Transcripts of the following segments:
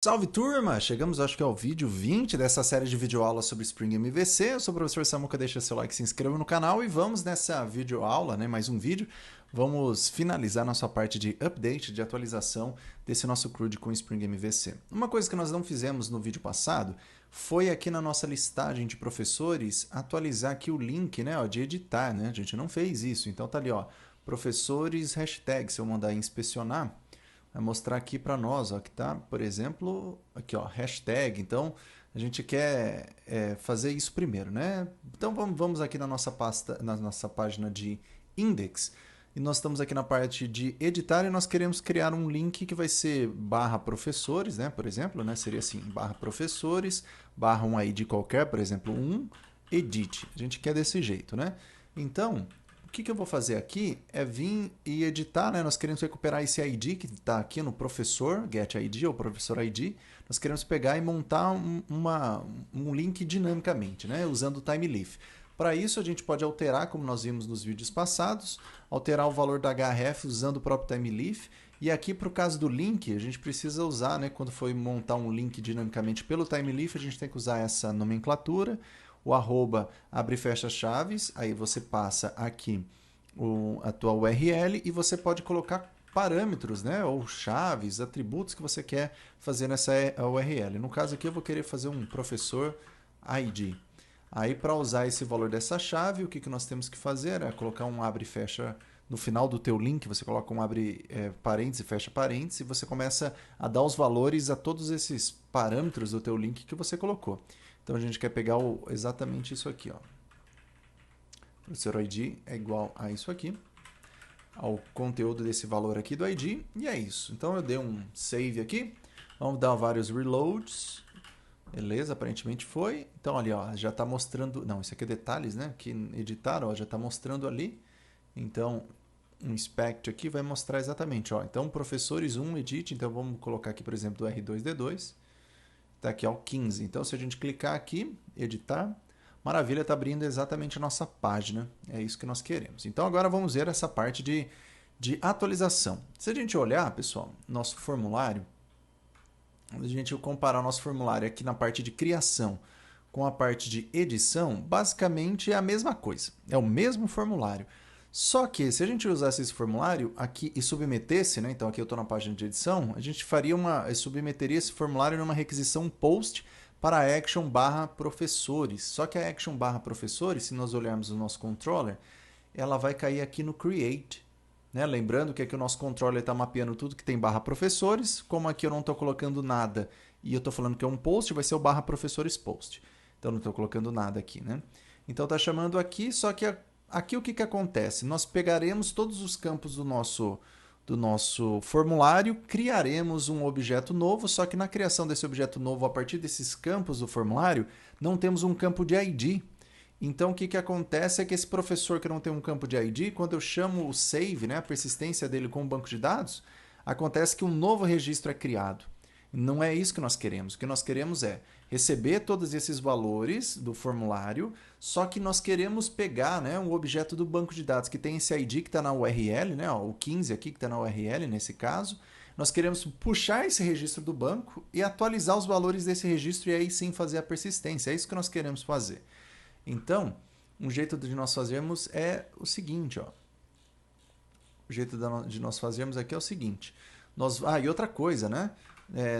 Salve turma! Chegamos acho que ao vídeo 20 dessa série de videoaulas sobre Spring MVC. Eu sou o professor Samuca, deixa seu like, se inscreva no canal e vamos nessa videoaula, né, mais um vídeo. Vamos finalizar nossa parte de update, de atualização desse nosso CRUD com Spring MVC. Uma coisa que nós não fizemos no vídeo passado foi aqui na nossa listagem de professores atualizar aqui o link, né, ó, de editar, né? A gente não fez isso, então tá ali, ó, professores, hashtag, se eu mandar inspecionar, vai mostrar aqui para nós, ó, que tá, por exemplo, aqui, ó, hashtag. Então, a gente quer fazer isso primeiro, né? Então, vamos aqui na nossa pasta, na nossa página de index, e nós estamos aqui na parte de editar e nós queremos criar um link que vai ser barra professores, né? Por exemplo, né? Seria assim, barra professores, barra um ID qualquer, por exemplo, um edit. A gente quer desse jeito, né? Então, o que eu vou fazer aqui é vir e editar, né? Nós queremos recuperar esse ID que está aqui no professor, get ID ou professor ID. Nós queremos pegar e montar um link dinamicamente, né? Usando o timeleaf. Para isso, a gente pode alterar, como nós vimos nos vídeos passados, alterar o valor da href usando o próprio timeleaf. E aqui, para o caso do link, a gente precisa usar, né? Quando for montar um link dinamicamente pelo timeleaf, a gente tem que usar essa nomenclatura. O arroba abre e fecha chaves, aí você passa aqui a tua URL e você pode colocar parâmetros, né, ou chaves, atributos que você quer fazer nessa URL. No caso aqui eu vou querer fazer um professor ID. Aí para usar esse valor dessa chave, o que nós temos que fazer é colocar um abre e fecha no final do teu link, você coloca um abre parênteses e fecha parênteses e você começa a dar os valores a todos esses parâmetros do teu link que você colocou. Então a gente quer pegar exatamente isso aqui, ó. Professor ID é igual a isso aqui, ao conteúdo desse valor aqui do ID, e é isso. Então eu dei um save aqui, vamos dar vários reloads, beleza, aparentemente foi. Então ali, ó, já está mostrando, não, isso aqui é detalhes, né, que editaram, ó, já está mostrando ali. Então um inspect aqui vai mostrar exatamente, ó, então professores 1 edit, então vamos colocar aqui, por exemplo, do R2D2, está aqui, ó, 15. Então, se a gente clicar aqui, editar, maravilha, está abrindo exatamente a nossa página. É isso que nós queremos. Então, agora vamos ver essa parte de atualização. Se a gente olhar, pessoal, nosso formulário, a gente comparar o nosso formulário aqui na parte de criação com a parte de edição, basicamente é a mesma coisa. É o mesmo formulário. Só que se a gente usasse esse formulário aqui e submetesse, né? Então aqui eu estou na página de edição, a gente submeteria esse formulário numa requisição post para a action barra professores. Só que a action barra professores, se nós olharmos o nosso controller, ela vai cair aqui no create. Né? Lembrando que aqui o nosso controller está mapeando tudo que tem barra professores, como aqui eu não estou colocando nada e eu estou falando que é um post, vai ser o barra professores post. Então não estou colocando nada aqui, né? Então está chamando aqui, só que aqui o que acontece? Nós pegaremos todos os campos do nosso formulário, criaremos um objeto novo, só que na criação desse objeto novo, a partir desses campos do formulário, não temos um campo de ID. Então o que acontece é que esse professor que não tem um campo de ID, quando eu chamo o save, né, a persistência dele com o banco de dados, acontece que um novo registro é criado. Não é isso que nós queremos. O que nós queremos é receber todos esses valores do formulário, só que nós queremos pegar, né, um objeto do banco de dados que tem esse ID que está na URL, né, ó, o 15 aqui que está na URL nesse caso. Nós queremos puxar esse registro do banco e atualizar os valores desse registro e aí sim fazer a persistência. É isso que nós queremos fazer. Então, um jeito de nós fazermos é o seguinte, ó. O jeito de nós fazermos aqui é o seguinte. E outra coisa, né?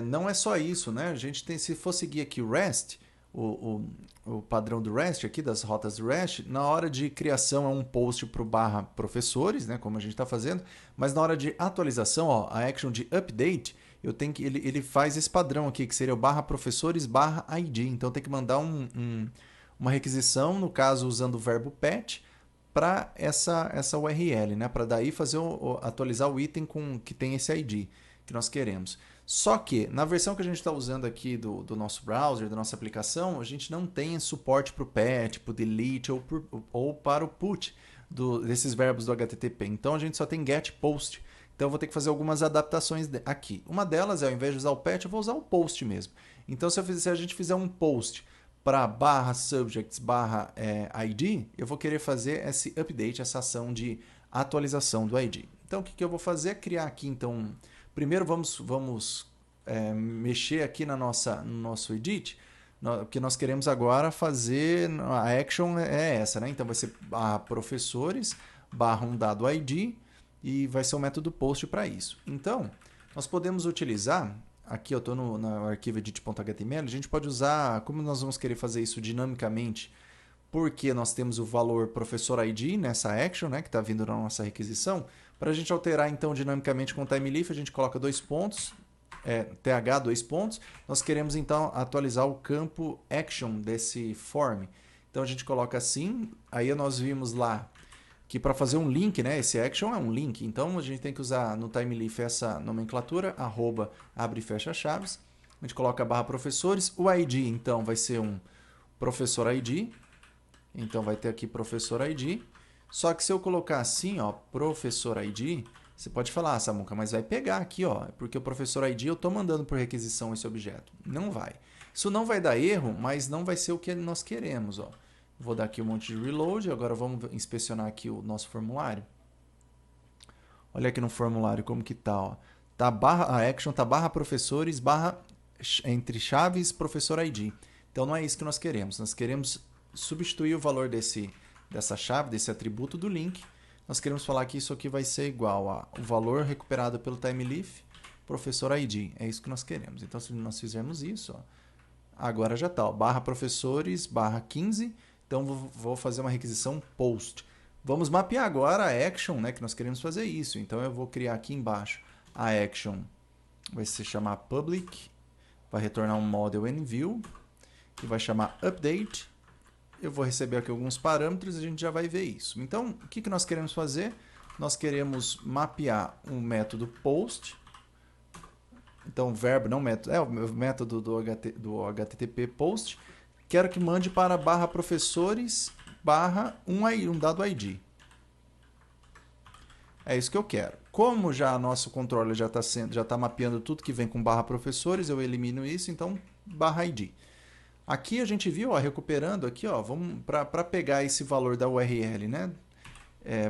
Não é só isso, né? A gente tem, se for seguir aqui o REST, o padrão do REST aqui, das rotas do REST, na hora de criação é um post para o barra professores, né? Como a gente está fazendo, mas na hora de atualização, ó, a action de update, ele faz esse padrão aqui, que seria o barra professores barra ID. Então tem que mandar uma requisição, no caso usando o verbo patch, para essa URL, né? Para daí atualizar o item que tem esse ID que nós queremos. Só que na versão que a gente está usando aqui do nosso browser, da nossa aplicação, a gente não tem suporte para o patch, para o delete ou para o put desses verbos do HTTP. Então a gente só tem get post. Então eu vou ter que fazer algumas adaptações aqui. Uma delas é, ao invés de usar o patch, eu vou usar o post mesmo. Então se a gente fizer um post para barra subjects barra ID, eu vou querer fazer esse update, essa ação de atualização do ID. Então o que eu vou fazer é criar aqui, então, primeiro vamos mexer aqui no nosso edit, porque nós queremos agora fazer, a action é essa, né? Então vai ser /professores /um dado ID e vai ser o método post para isso. Então, nós podemos utilizar, aqui eu estou no arquivo edit.html, a gente pode usar, como nós vamos querer fazer isso dinamicamente, porque nós temos o valor professor ID nessa action, né, que está vindo na nossa requisição. Para a gente alterar então dinamicamente com o TimeLeaf, a gente coloca 2 pontos, th 2 pontos. Nós queremos então atualizar o campo action desse form. Então a gente coloca assim, aí nós vimos lá que para fazer um link, né, esse action é um link, então a gente tem que usar no TimeLeaf essa nomenclatura, abre e fecha chaves. A gente coloca /professores, o ID então vai ser um professor ID. Então vai ter aqui professor ID. Só que se eu colocar assim, ó, professor ID, você pode falar, Samuca, mas vai pegar aqui, ó, porque o professor ID eu estou mandando por requisição esse objeto. Não vai. Isso não vai dar erro, mas não vai ser o que nós queremos, ó. Vou dar aqui um monte de reload, agora vamos inspecionar aqui o nosso formulário. Olha aqui no formulário como que tá, ó. Tá a action tá /professores entre chaves professor ID. Então não é isso que nós queremos. Nós queremos substituir o valor dessa chave, desse atributo do link. Nós queremos falar que isso aqui vai ser igual ao valor recuperado pelo TimeLeaf, professor ID. É isso que nós queremos. Então, se nós fizermos isso, ó, agora já está, /professores /15. Então, vou fazer uma requisição post. Vamos mapear agora a action, né, que nós queremos fazer isso. Então, eu vou criar aqui embaixo a action, vai se chamar public, vai retornar um model enView, e vai chamar update. Eu vou receber aqui alguns parâmetros e a gente já vai ver isso. Então, o que nós queremos fazer? Nós queremos mapear um método post. Então, o verbo, não método, o método do HTTP post. Quero que mande para /professores um dado ID. É isso que eu quero. Como já nosso controller já está mapeando tudo que vem com /professores, eu elimino isso, então /ID. Aqui a gente viu, ó, recuperando aqui, ó, vamos para pegar esse valor da URL, né?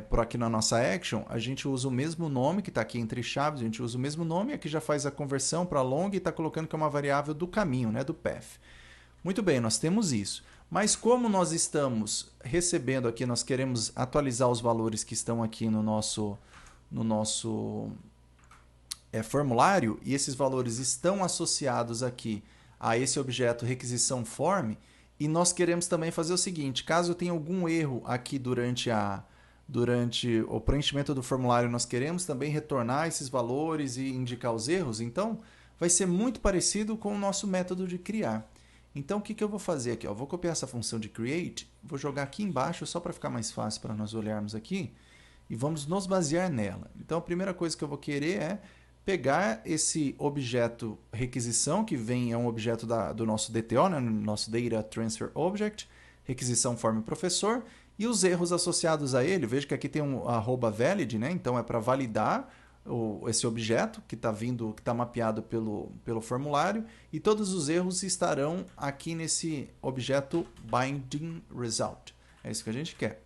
Por aqui na nossa action, a gente usa o mesmo nome que está aqui entre chaves, a gente usa o mesmo nome, aqui já faz a conversão para long e está colocando que é uma variável do caminho, né, do path. Muito bem, nós temos isso. Mas como nós estamos recebendo aqui, nós queremos atualizar os valores que estão aqui no nosso formulário, e esses valores estão associados aqui a esse objeto requisição form, e nós queremos também fazer o seguinte, caso tenha algum erro aqui durante o preenchimento do formulário, nós queremos também retornar esses valores e indicar os erros, então vai ser muito parecido com o nosso método de criar. Então o que eu vou fazer aqui? Eu vou copiar essa função de create, vou jogar aqui embaixo só para ficar mais fácil para nós olharmos aqui, e vamos nos basear nela. Então a primeira coisa que eu vou querer é pegar esse objeto requisição, que vem, é um objeto do nosso DTO, né, nosso Data Transfer Object, requisição form professor, e os erros associados a ele, veja que aqui tem um @valid, né, então é para validar esse objeto que está vindo, que está mapeado pelo formulário, e todos os erros estarão aqui nesse objeto binding result. É isso que a gente quer.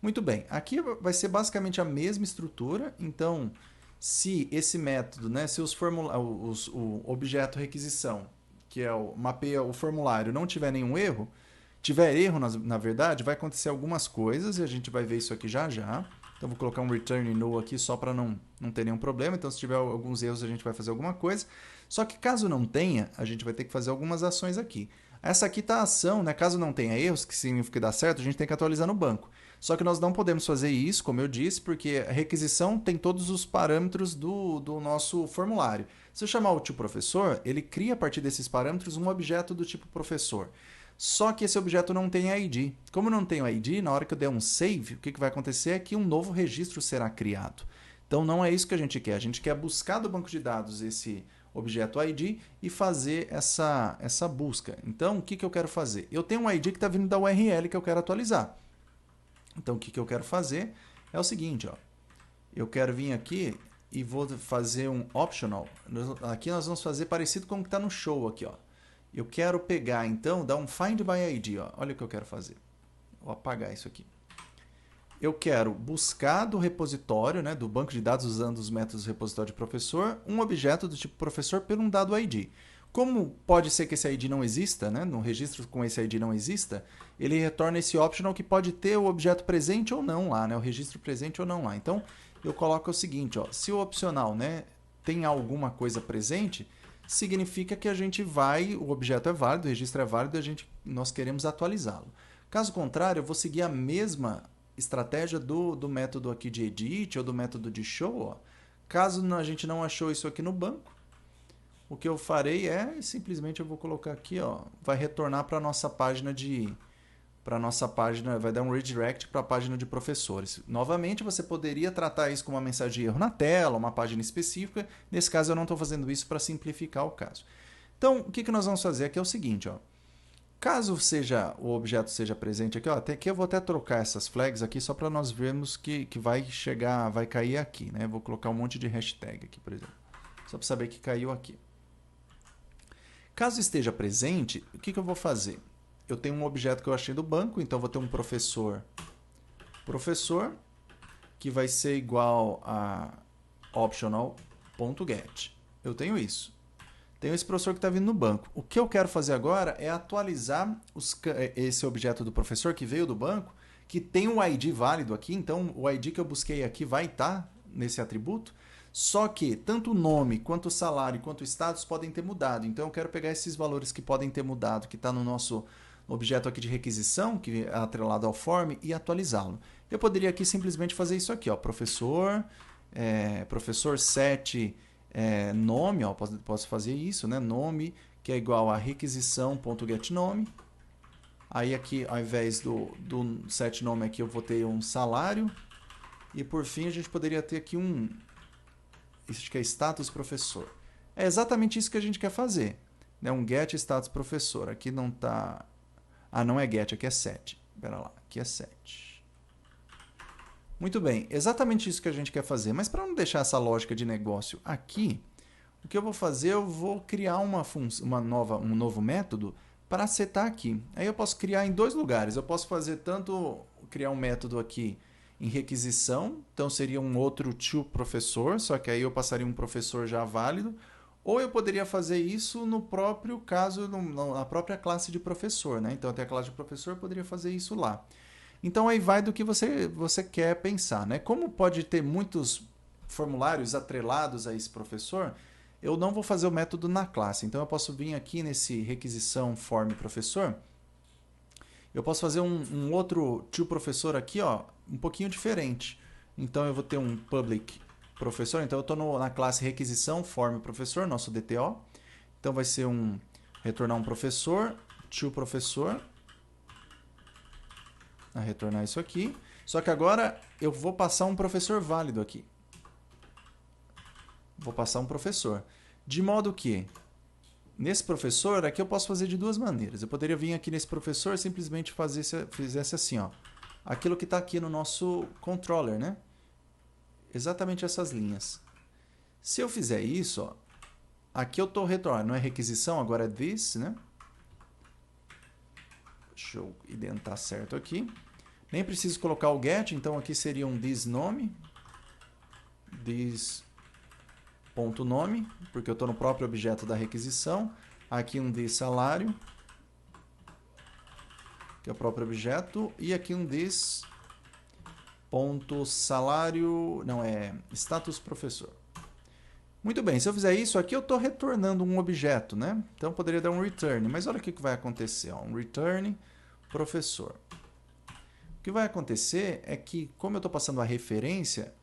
Muito bem, aqui vai ser basicamente a mesma estrutura, então se esse método, né, se o objeto requisição, que é mapeia o formulário, não tiver nenhum erro, tiver erro na verdade, vai acontecer algumas coisas e a gente vai ver isso aqui já já. Então vou colocar um return null aqui só para não ter nenhum problema. Então se tiver alguns erros a gente vai fazer alguma coisa. Só que caso não tenha, a gente vai ter que fazer algumas ações aqui. Essa aqui está a ação, né? Caso não tenha erros, que significa que dá certo, a gente tem que atualizar no banco. Só que nós não podemos fazer isso, como eu disse, porque a requisição tem todos os parâmetros do nosso formulário. Se eu chamar o tipo professor, ele cria a partir desses parâmetros um objeto do tipo professor. Só que esse objeto não tem ID. Como não tem ID, na hora que eu der um save, o que vai acontecer é que um novo registro será criado. Então não é isso que a gente quer. A gente quer buscar do banco de dados esse objeto ID e fazer essa busca. Então o que eu quero fazer? Eu tenho um ID que está vindo da URL que eu quero atualizar. Então o que eu quero fazer é o seguinte, ó. Eu quero vir aqui e vou fazer um optional. Aqui nós vamos fazer parecido com o que está no show aqui, ó. Eu quero pegar, então, dar um find by ID. Ó. Olha o que eu quero fazer. Vou apagar isso aqui. eu quero buscar do repositório, né, do banco de dados usando os métodos repositório de professor, um objeto do tipo professor por um dado ID. Como pode ser que esse ID não exista, né, no registro com esse ID não exista, ele retorna esse optional que pode ter o objeto presente ou não lá, né, o registro presente ou não lá. Então, eu coloco o seguinte, ó, se o opcional, né, tem alguma coisa presente, significa que a gente vai, o objeto é válido, o registro é válido, nós queremos atualizá-lo. Caso contrário, eu vou seguir a mesma estratégia do método aqui de edit ou do método de show. Ó. Caso a gente não achou isso aqui no banco, o que eu farei é simplesmente eu vou colocar aqui, ó, vai retornar para a nossa página vai dar um redirect para a página de professores. Novamente, você poderia tratar isso como uma mensagem de erro na tela, uma página específica. Nesse caso, eu não estou fazendo isso para simplificar o caso. Então, o que nós vamos fazer aqui é o seguinte, ó. Caso o objeto seja presente aqui, ó, até aqui eu vou até trocar essas flags aqui só para nós vermos que vai cair aqui, né? Vou colocar um monte de hashtag aqui, por exemplo, só para saber que caiu aqui. Caso esteja presente, o que eu vou fazer? Eu tenho um objeto que eu achei do banco, então eu vou ter um professor, que vai ser igual a optional.get. Eu tenho isso. Tenho esse professor que está vindo no banco. O que eu quero fazer agora é atualizar esse objeto do professor que veio do banco, que tem um ID válido aqui, então o ID que eu busquei aqui vai estar nesse atributo, só que tanto o nome, quanto o salário, quanto o status podem ter mudado. Então eu quero pegar esses valores que podem ter mudado, que está no nosso objeto aqui de requisição, que é atrelado ao form, e atualizá-lo. Eu poderia aqui simplesmente fazer isso aqui, ó, professor 7... nome, ó, posso fazer isso, né? Nome, que é igual a requisição.getNome. Aí aqui, ao invés do setNome aqui, eu vou ter um salário. E por fim, a gente poderia ter aqui isso que é status professor. É exatamente isso que a gente quer fazer, né? Um get status professor. Aqui não tá... Ah, não é get, aqui é set. Espera lá, aqui é set. Muito bem, exatamente isso que a gente quer fazer. Mas para não deixar essa lógica de negócio aqui, o que eu vou fazer? Eu vou criar um novo método para setar aqui. Aí eu posso criar em dois lugares. Eu posso fazer criar um método aqui em requisição, então seria um outro toProfessor, só que aí eu passaria um professor já válido, ou eu poderia fazer isso no próprio caso, na própria classe de professor, né? Então, até a classe de professor, eu poderia fazer isso lá. Então, aí vai do que você quer pensar, né? Como pode ter muitos formulários atrelados a esse professor, eu não vou fazer o método na classe. Então, eu posso vir aqui nesse requisição form professor, eu posso fazer um outro toProfessor aqui, ó, um pouquinho diferente. Então, eu vou ter um public professor. Então, eu estou na classe requisição form professor, nosso DTO. Então, vai ser retornar um professor, toProfessor, a retornar isso aqui. Só que agora eu vou passar um professor válido aqui. Vou passar um professor. De modo que, nesse professor, aqui eu posso fazer de duas maneiras. Eu poderia vir aqui nesse professor e simplesmente fizesse assim, ó. Aquilo que está aqui no nosso controller, né? Exatamente essas linhas. Se eu fizer isso, ó, aqui eu estou retornando. Não é requisição, agora é this, né? Deixa eu identar certo aqui. Nem preciso colocar o get, então aqui seria um thisNome. This.nome, porque eu estou no próprio objeto da requisição. Aqui um thisSalário, que é o próprio objeto. E aqui um this.salário, não, é status professor. Muito bem, se eu fizer isso, aqui eu estou retornando um objeto, né? Então eu poderia dar um return, mas olha o que vai acontecer. Ó, um return professor. O que vai acontecer é que, como eu estou passando a referência,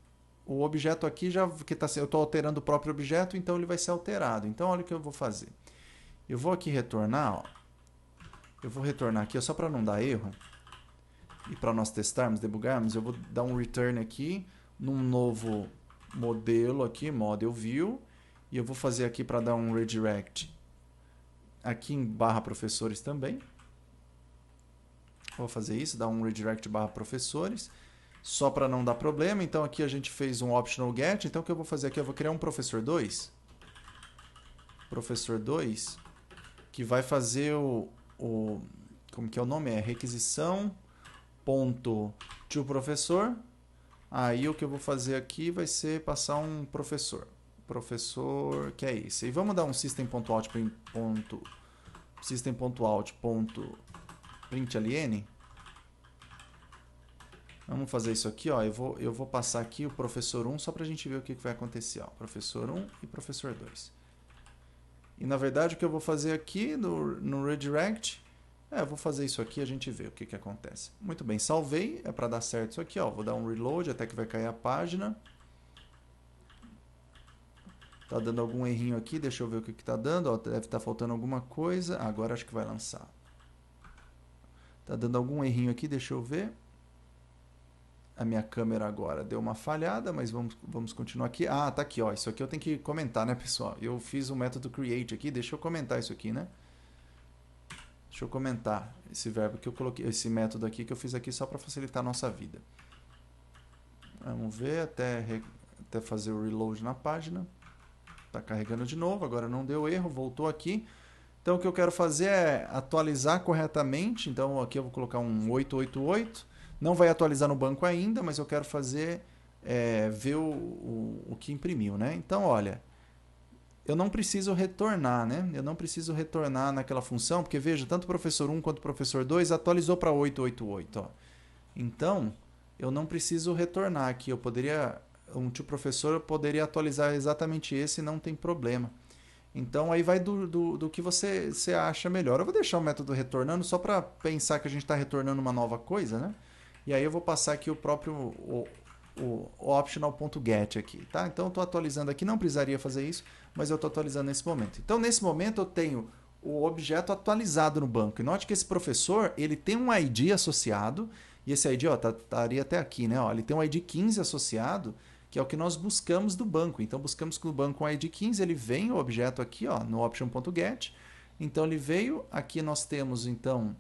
o objeto aqui eu estou alterando o próprio objeto, então ele vai ser alterado. Então olha o que eu vou fazer. Eu vou aqui retornar, ó. Eu vou retornar aqui, só para não dar erro, e para nós testarmos, debugarmos, eu vou dar um return aqui, num novo modelo aqui, model view, e eu vou fazer aqui para dar um redirect aqui em /professores também. Vou fazer isso, dar um redirect /professores, só para não dar problema. Então aqui a gente fez um optional get, então o que eu vou fazer aqui? Eu vou criar um professor 2, que vai fazer como que é o nome? É requisição ponto to professor. Aí o que eu vou fazer aqui vai ser passar um professor. Professor, que é esse. E vamos dar um system.out.println. Vamos fazer isso aqui, ó. Eu vou passar aqui o professor 1 só para a gente ver o que vai acontecer. Ó. Professor 1 e professor 2. E na verdade o que eu vou fazer aqui no redirect, eu vou fazer isso aqui e a gente vê o que acontece. Muito bem, salvei, é para dar certo isso aqui, ó. Vou dar um reload até que vai cair a página. Tá dando algum errinho aqui, deixa eu ver o que tá dando, ó. Deve estar faltando alguma coisa. Agora acho que vai lançar. Tá dando algum errinho aqui, deixa eu ver. A minha câmera agora deu uma falhada, mas vamos continuar aqui. Ah, tá aqui, ó. Isso aqui eu tenho que comentar, né, pessoal? Eu fiz o método create aqui, deixa eu comentar isso aqui, né? Deixa eu comentar esse verbo que eu coloquei, esse método aqui que eu fiz aqui só para facilitar a nossa vida. Vamos ver até fazer o reload na página. Tá carregando de novo, agora não deu erro, voltou aqui. Então o que eu quero fazer é atualizar corretamente. Então aqui eu vou colocar um 888. Não vai atualizar no banco ainda, mas eu quero fazer ver o que imprimiu, né? Então, olha, eu não preciso retornar, né? Eu não preciso retornar naquela função, porque veja, tanto o professor 1 quanto o professor 2 atualizou para 888, ó. Então, eu não preciso retornar aqui. Um tio professor poderia atualizar exatamente esse e não tem problema. Então, aí vai do que você acha melhor. Eu vou deixar o método retornando só para pensar que a gente está retornando uma nova coisa, né? E aí eu vou passar aqui o próprio o optional.get aqui, tá? Então eu estou atualizando aqui, não precisaria fazer isso, mas eu estou atualizando nesse momento. Então nesse momento eu tenho o objeto atualizado no banco. E note que esse professor, ele tem um ID associado, e esse ID, ó, estaria até aqui, né? Ó, ele tem um ID 15 associado, que é o que nós buscamos do banco. Então buscamos no banco um ID 15, ele vem o objeto aqui, ó, no option.get. Então ele veio, aqui nós temos então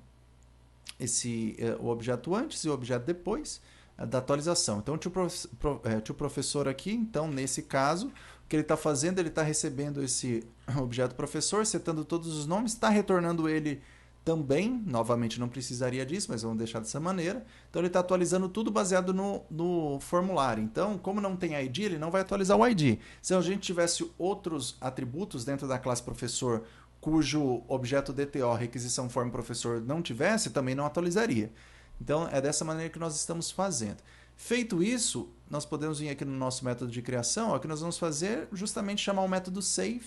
o objeto antes e o objeto depois da atualização. Então, o professor aqui, então, nesse caso, o que ele está fazendo, ele está recebendo esse objeto professor, setando todos os nomes, está retornando ele também, novamente não precisaria disso, mas vamos deixar dessa maneira. Então, ele está atualizando tudo baseado no formulário. Então, como não tem ID, ele não vai atualizar o ID. Se a gente tivesse outros atributos dentro da classe professor, cujo objeto DTO, requisição form professor, não tivesse, também não atualizaria. Então, é dessa maneira que nós estamos fazendo. Feito isso, nós podemos vir aqui no nosso método de criação, ó, que nós vamos fazer justamente chamar o método save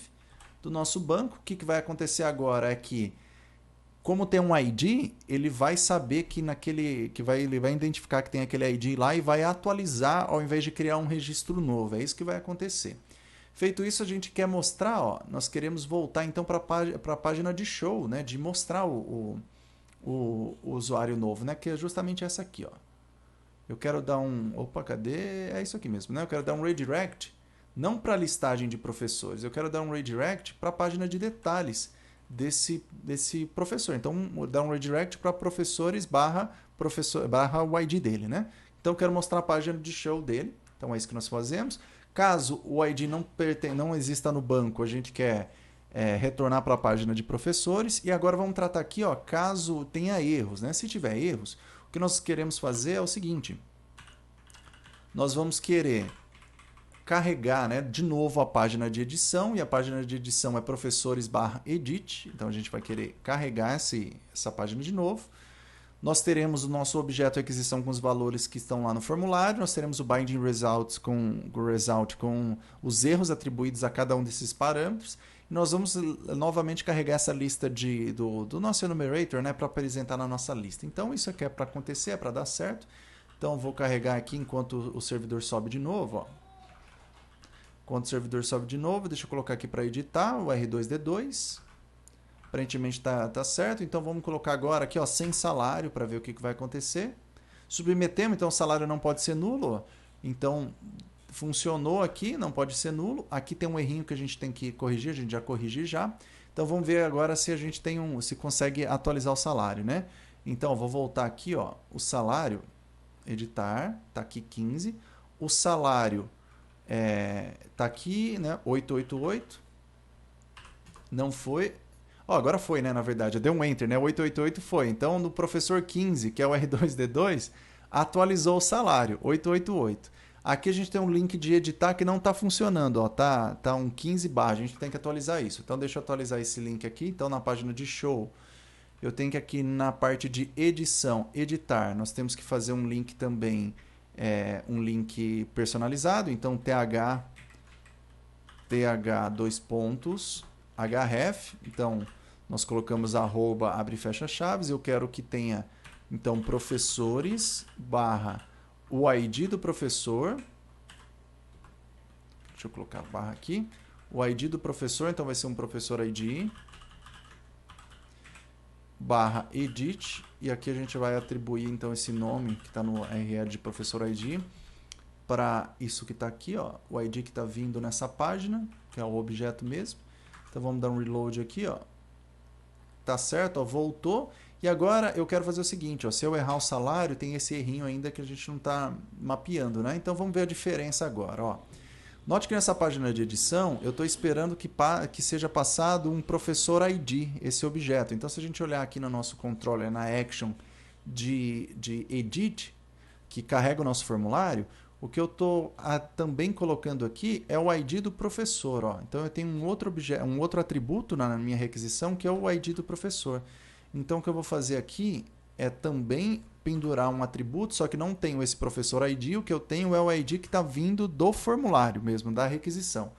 do nosso banco. O que vai acontecer agora é que, como tem um ID, ele vai saber que ele vai identificar que tem aquele ID lá e vai atualizar ao invés de criar um registro novo. É isso que vai acontecer. Feito isso, a gente quer mostrar, ó, nós queremos voltar então para a página de show, né, de mostrar o usuário novo, né, que é justamente essa aqui. Ó. Eu quero dar opa, cadê? É isso aqui mesmo, né? Eu quero dar um redirect, não para a listagem de professores, eu quero dar um redirect para a página de detalhes desse professor. Então, dar um redirect para professores barra o ID dele, né? Então, eu quero mostrar a página de show dele. Então, é isso que nós fazemos. Caso o ID não exista no banco, a gente quer retornar para a página de professores. E agora vamos tratar aqui, ó, caso tenha erros, né? Se tiver erros, o que nós queremos fazer é o seguinte. Nós vamos querer carregar, né, de novo a página de edição, e a página de edição é professores/edit. Então a gente vai querer carregar essa página de novo. Nós teremos o nosso objeto aquisição com os valores que estão lá no formulário. Nós teremos o binding result com os erros atribuídos a cada um desses parâmetros. E nós vamos novamente carregar essa lista do nosso enumerator, né, para apresentar na nossa lista. Então isso aqui é para acontecer, é para dar certo. Então vou carregar aqui enquanto o servidor sobe de novo. Ó. Enquanto o servidor sobe de novo, deixa eu colocar aqui para editar o R2D2. Aparentemente está certo, então vamos colocar agora aqui, ó, sem salário, para ver o que vai acontecer. Submetemos, então o salário não pode ser nulo, ó. Então funcionou aqui, não pode ser nulo. Aqui tem um errinho que a gente tem que corrigir, a gente já corrigiu já. Então vamos ver agora se a gente se consegue atualizar o salário, né? Então eu vou voltar aqui, ó, o salário, editar, tá aqui 15. O salário tá aqui, né, 888. Não foi. Ó, agora foi, né, na verdade. Eu dei um Enter, né? 888 foi. Então, no professor 15, que é o R2D2, atualizou o salário, 888. Aqui a gente tem um link de editar que não está funcionando, ó, tá um 15 barra, a gente tem que atualizar isso. Então deixa eu atualizar esse link aqui. Então na página de show, eu tenho que aqui na parte de edição, editar, nós temos que fazer um link também, um link personalizado. Então th dois pontos, href, então nós colocamos arroba, abre e fecha chaves, eu quero que tenha, então, professores barra o ID do professor, deixa eu colocar a barra aqui, o ID do professor, então vai ser um professor ID, barra edit, e aqui a gente vai atribuir então esse nome que está no URL de professor ID, para isso que está aqui, ó, o ID que está vindo nessa página, que é o objeto mesmo. Então vamos dar um reload aqui, ó. Tá certo, ó, voltou. E agora eu quero fazer o seguinte, ó, se eu errar o salário, tem esse errinho ainda que a gente não está mapeando, né? Então vamos ver a diferença agora, ó. Note que nessa página de edição, eu estou esperando que seja passado um professor ID, esse objeto. Então se a gente olhar aqui no nosso controller, na action de edit, que carrega o nosso formulário, o que eu estou também colocando aqui é o ID do professor. Ó. Então eu tenho um outro atributo na minha requisição que é o ID do professor. Então o que eu vou fazer aqui é também pendurar um atributo, só que não tenho esse professor ID, o que eu tenho é o ID que está vindo do formulário mesmo, da requisição.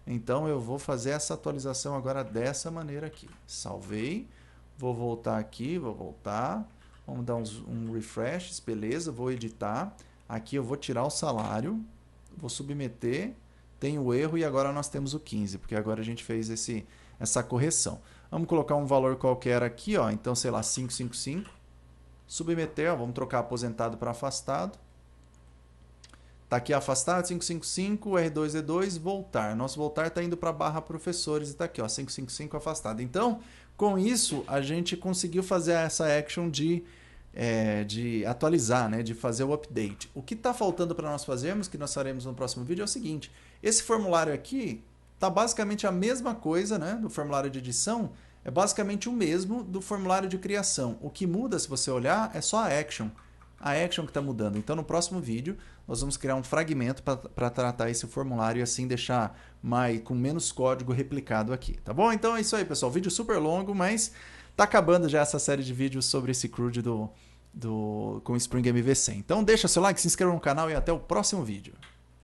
Então eu vou fazer essa atualização agora dessa maneira aqui. Salvei, vou voltar aqui, vamos dar um refresh, beleza, vou editar. Aqui eu vou tirar o salário, vou submeter, tem o erro e agora nós temos o 15, porque agora a gente fez essa correção. Vamos colocar um valor qualquer aqui, ó, então sei lá, 555. Submeter, ó, vamos trocar aposentado para afastado. Está aqui afastado, 555, R2D2, voltar. Nosso voltar está indo para a barra professores e está aqui, ó, 555 afastado. Então, com isso, a gente conseguiu fazer essa action de atualizar, né, de fazer o update. O que está faltando para nós fazermos, que nós faremos no próximo vídeo, é o seguinte. Esse formulário aqui está basicamente a mesma coisa, né, do formulário de edição, é basicamente o mesmo do formulário de criação. O que muda, se você olhar, é só a action. A action que está mudando. Então, no próximo vídeo, nós vamos criar um fragmento para tratar esse formulário e assim deixar com menos código replicado aqui. Tá bom? Então é isso aí, pessoal. Vídeo super longo, mas tá acabando já essa série de vídeos sobre esse CRUD com Spring MVC. Então deixa seu like, se inscreva no canal e até o próximo vídeo.